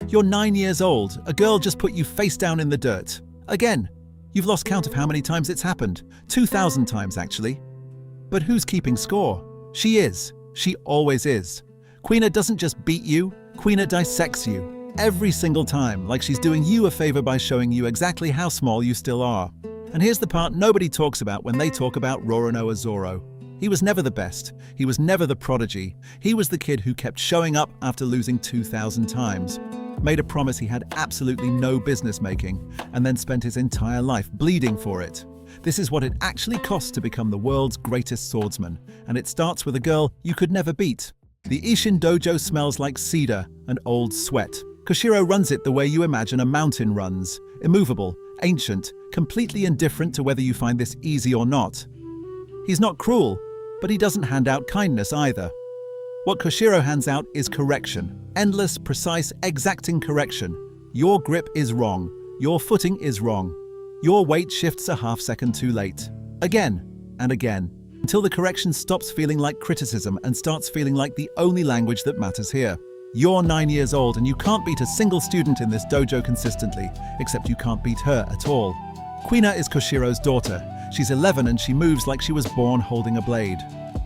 You're 9 years old. A girl just put you face down in the dirt. Again. You've lost count of how many times it's happened. 2,000 times, actually. But who's keeping score? She is. She always is. Quina doesn't just beat you. Quina dissects you. Every single time, like she's doing you a favor by showing you exactly how small you still are. And here's the part nobody talks about when they talk about Roronoa Zoro. He was never the best. He was never the prodigy. He was the kid who kept showing up after losing 2,000 times. Made a promise he had absolutely no business making, and then spent his entire life bleeding for it. This is what it actually costs to become the world's greatest swordsman, and it starts with a girl you could never beat. The Ishin dojo smells like cedar and old sweat. Koshiro runs it the way you imagine a mountain runs, immovable, ancient, completely indifferent to whether you find this easy or not. He's not cruel, but he doesn't hand out kindness either. What Koshiro hands out is correction. Endless, precise, exacting correction. Your grip is wrong. Your footing is wrong. Your weight shifts a half-second too late. Again and again, until the correction stops feeling like criticism and starts feeling like the only language that matters here. You're 9 years old and you can't beat a single student in this dojo consistently, except you can't beat her at all. Quina is Koshiro's daughter. She's 11 and she moves like she was born holding a blade.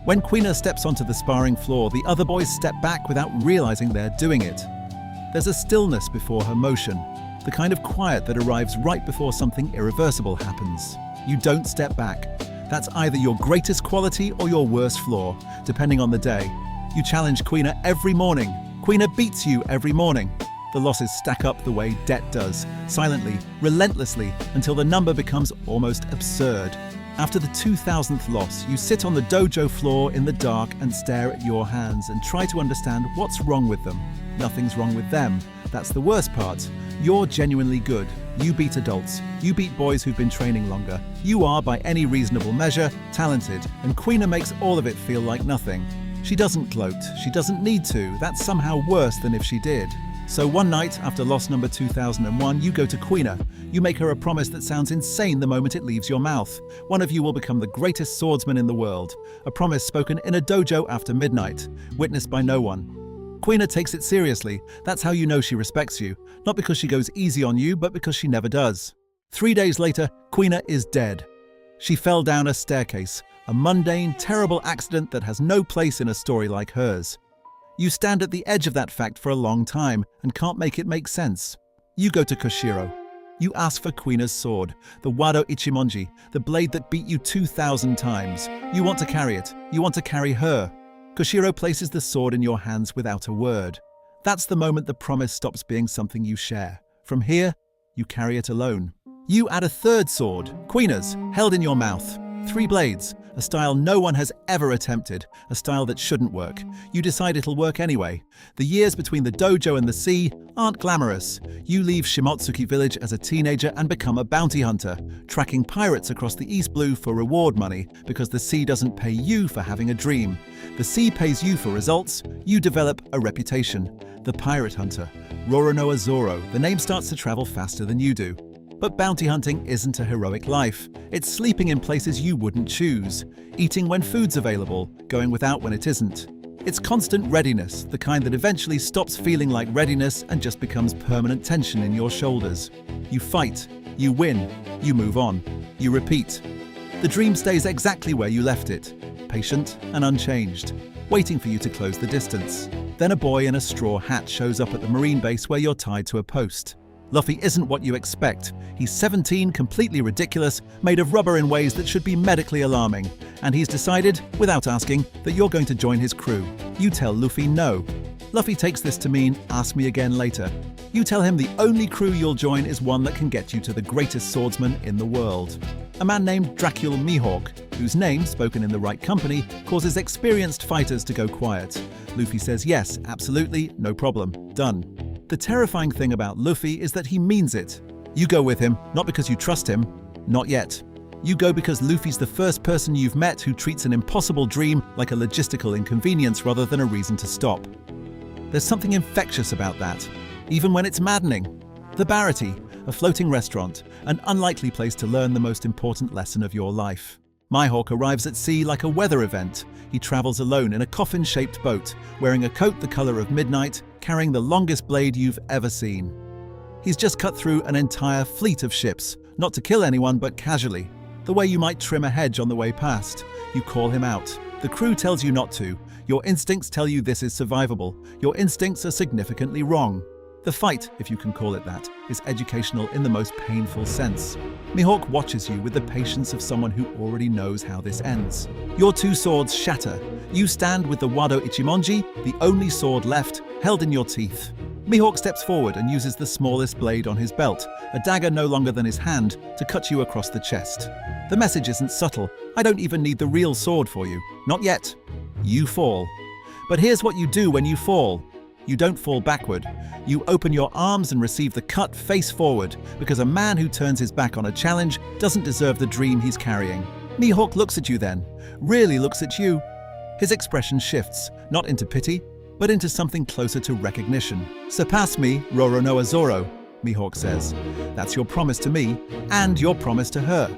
When Quina steps onto the sparring floor, the other boys step back without realizing they're doing it. There's a stillness before her motion, the kind of quiet that arrives right before something irreversible happens. You don't step back. That's either your greatest quality or your worst flaw, depending on the day. You challenge Quina every morning. Quina beats you every morning. The losses stack up the way debt does, silently, relentlessly, until the number becomes almost absurd. After the 2,000th loss, you sit on the dojo floor in the dark and stare at your hands and try to understand what's wrong with them. Nothing's wrong with them. That's the worst part. You're genuinely good. You beat adults. You beat boys who've been training longer. You are, by any reasonable measure, talented, and Quina makes all of it feel like nothing. She doesn't gloat. She doesn't need to. That's somehow worse than if she did. So one night, after loss number 2001, you go to Quina. You make her a promise that sounds insane the moment it leaves your mouth. One of you will become the greatest swordsman in the world. A promise spoken in a dojo after midnight, witnessed by no one. Quina takes it seriously. That's how you know she respects you. Not because she goes easy on you, but because she never does. 3 days later, Quina is dead. She fell down a staircase. A mundane, terrible accident that has no place in a story like hers. You stand at the edge of that fact for a long time and can't make it make sense. You go to Koshiro. You ask for Quina's sword, the Wado Ichimonji, the blade that beat you 2,000 times. You want to carry it. You want to carry her. Koshiro places the sword in your hands without a word. That's the moment the promise stops being something you share. From here, you carry it alone. You add a third sword, Quina's, held in your mouth. 3 blades, a style no one has ever attempted, a style that shouldn't work. You decide it'll work anyway. The years between the dojo and the sea aren't glamorous. You leave Shimotsuki village as a teenager and become a bounty hunter, tracking pirates across the East Blue for reward money because the sea doesn't pay you for having a dream. The sea pays you for results. You develop a reputation. The pirate hunter, Roronoa Zoro. The name starts to travel faster than you do. But bounty hunting isn't a heroic life. It's sleeping in places you wouldn't choose, eating when food's available, going without when it isn't. It's constant readiness, the kind that eventually stops feeling like readiness and just becomes permanent tension in your shoulders. You fight, you win, you move on, you repeat. The dream stays exactly where you left it, patient and unchanged, waiting for you to close the distance. Then a boy in a straw hat shows up at the marine base where you're tied to a post. Luffy isn't what you expect. He's 17, completely ridiculous, made of rubber in ways that should be medically alarming. And he's decided, without asking, that you're going to join his crew. You tell Luffy no. Luffy takes this to mean, ask me again later. You tell him the only crew you'll join is one that can get you to the greatest swordsman in the world. A man named Dracula Mihawk, whose name, spoken in the right company, causes experienced fighters to go quiet. Luffy says yes, absolutely, no problem, done. The terrifying thing about Luffy is that he means it. You go with him, not because you trust him, not yet. You go because Luffy's the first person you've met who treats an impossible dream like a logistical inconvenience rather than a reason to stop. There's something infectious about that, even when it's maddening. The Barity, a floating restaurant, an unlikely place to learn the most important lesson of your life. Mihawk arrives at sea like a weather event. He travels alone in a coffin-shaped boat, wearing a coat the color of midnight, carrying the longest blade you've ever seen. He's just cut through an entire fleet of ships, not to kill anyone but casually, the way you might trim a hedge on the way past. You call him out. The crew tells you not to. Your instincts tell you this is survivable. Your instincts are significantly wrong. The fight, if you can call it that, is educational in the most painful sense. Mihawk watches you with the patience of someone who already knows how this ends. Your two swords shatter. You stand with the Wado Ichimonji, the only sword left, held in your teeth. Mihawk steps forward and uses the smallest blade on his belt, a dagger no longer than his hand, to cut you across the chest. The message isn't subtle. I don't even need the real sword for you. Not yet. You fall. But here's what you do when you fall. You don't fall backward. You open your arms and receive the cut face forward, because a man who turns his back on a challenge doesn't deserve the dream he's carrying. Mihawk looks at you then, really looks at you. His expression shifts, not into pity, but into something closer to recognition. "Surpass me, Roronoa Zoro," Mihawk says. "That's your promise to me, and your promise to her."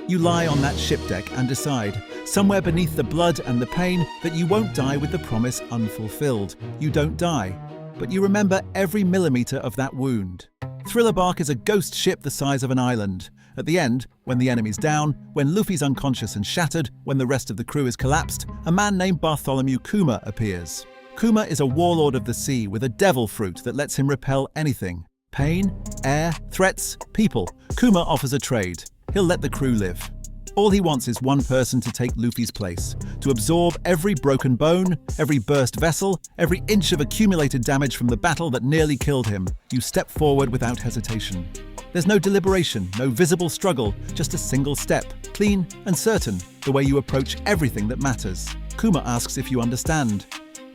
You lie on that ship deck and decide, somewhere beneath the blood and the pain, that you won't die with the promise unfulfilled. You don't die, but you remember every millimeter of that wound. Thriller Bark is a ghost ship the size of an island. At the end, when the enemy's down, when Luffy's unconscious and shattered, when the rest of the crew is collapsed, a man named Bartholomew Kuma appears. Kuma is a warlord of the sea with a devil fruit that lets him repel anything. Pain, air, threats, people. Kuma offers a trade. He'll let the crew live. All he wants is one person to take Luffy's place, to absorb every broken bone, every burst vessel, every inch of accumulated damage from the battle that nearly killed him. You step forward without hesitation. There's no deliberation, no visible struggle, just a single step, clean and certain, the way you approach everything that matters. Kuma asks if you understand.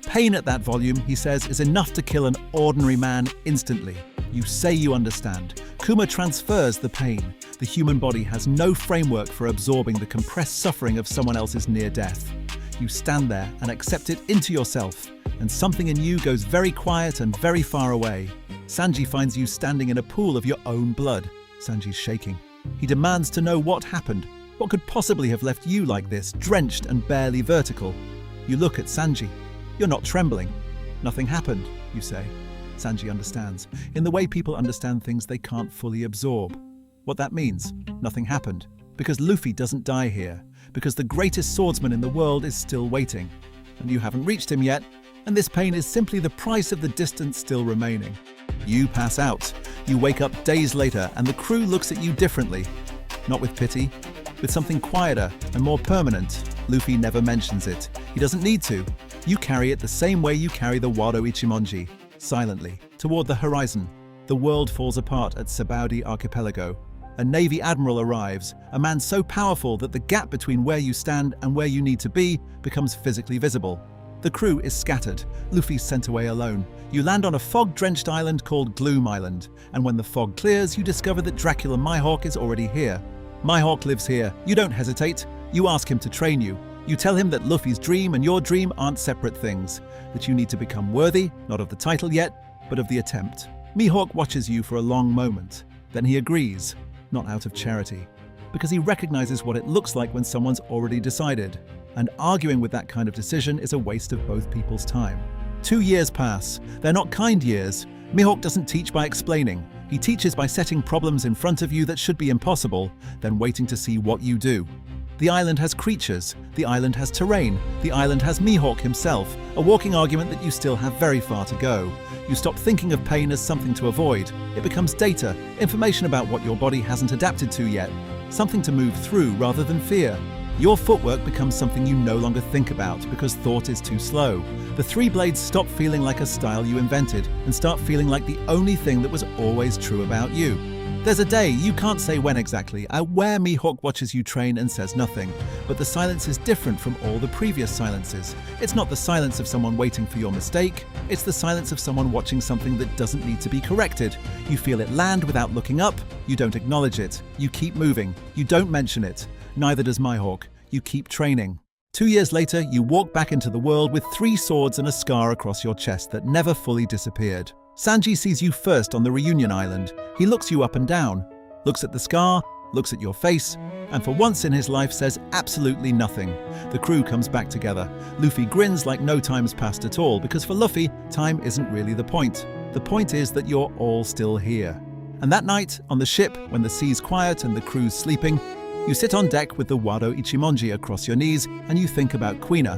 Pain at that volume, he says, is enough to kill an ordinary man instantly. You say you understand. Kuma transfers the pain. The human body has no framework for absorbing the compressed suffering of someone else's near death. You stand there and accept it into yourself, and something in you goes very quiet and very far away. Sanji finds you standing in a pool of your own blood. Sanji's shaking. He demands to know what happened. What could possibly have left you like this, drenched and barely vertical? You look at Sanji. You're not trembling. Nothing happened, you say. Sanji understands, in the way people understand things they can't fully absorb. What that means, nothing happened, because Luffy doesn't die here, because the greatest swordsman in the world is still waiting, and you haven't reached him yet, and this pain is simply the price of the distance still remaining. You pass out. You wake up days later, and the crew looks at you differently. Not with pity, with something quieter and more permanent. Luffy never mentions it. He doesn't need to. You carry it the same way you carry the Wado Ichimonji. Silently, toward the horizon. The world falls apart at Sabaudi Archipelago. A Navy admiral arrives, a man so powerful that the gap between where you stand and where you need to be becomes physically visible. The crew is scattered. Luffy's sent away alone. You land on a fog-drenched island called Gloom Island, and when the fog clears, you discover that Dracula Mihawk is already here. Mihawk lives here. You don't hesitate. You ask him to train you. You tell him that Luffy's dream and your dream aren't separate things, that you need to become worthy, not of the title yet, but of the attempt. Mihawk watches you for a long moment. Then he agrees, not out of charity, because he recognizes what it looks like when someone's already decided. And arguing with that kind of decision is a waste of both people's time. 2 years pass. They're not kind years. Mihawk doesn't teach by explaining. He teaches by setting problems in front of you that should be impossible, then waiting to see what you do. The island has creatures, the island has terrain, the island has Mihawk himself, a walking argument that you still have very far to go. You stop thinking of pain as something to avoid. It becomes data, information about what your body hasn't adapted to yet, something to move through rather than fear. Your footwork becomes something you no longer think about because thought is too slow. The three blades stop feeling like a style you invented and start feeling like the only thing that was always true about you. There's a day, you can't say when exactly, where Mihawk watches you train and says nothing, but the silence is different from all the previous silences. It's not the silence of someone waiting for your mistake, it's the silence of someone watching something that doesn't need to be corrected. You feel it land without looking up, you don't acknowledge it, you keep moving, you don't mention it. Neither does Mihawk. You keep training. 2 years later, you walk back into the world with 3 swords and a scar across your chest that never fully disappeared. Sanji sees you first on the reunion island. He looks you up and down, looks at the scar, looks at your face, and for once in his life says absolutely nothing. The crew comes back together. Luffy grins like no time's passed at all, because for Luffy, time isn't really the point. The point is that you're all still here. And that night, on the ship, when the sea's quiet and the crew's sleeping, you sit on deck with the Wado Ichimonji across your knees and you think about Quina.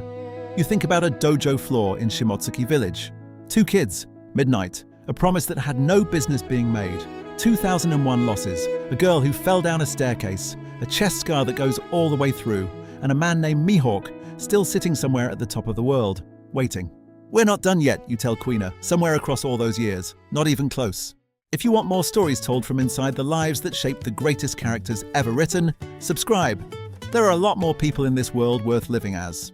You think about a dojo floor in Shimotsuki village. 2 kids, midnight, a promise that had no business being made. 2001 losses, a girl who fell down a staircase, a chest scar that goes all the way through, and a man named Mihawk still sitting somewhere at the top of the world, waiting. We're not done yet, you tell Quina, somewhere across all those years, not even close. If you want more stories told from inside the lives that shaped the greatest characters ever written, subscribe. There are a lot more people in this world worth living as.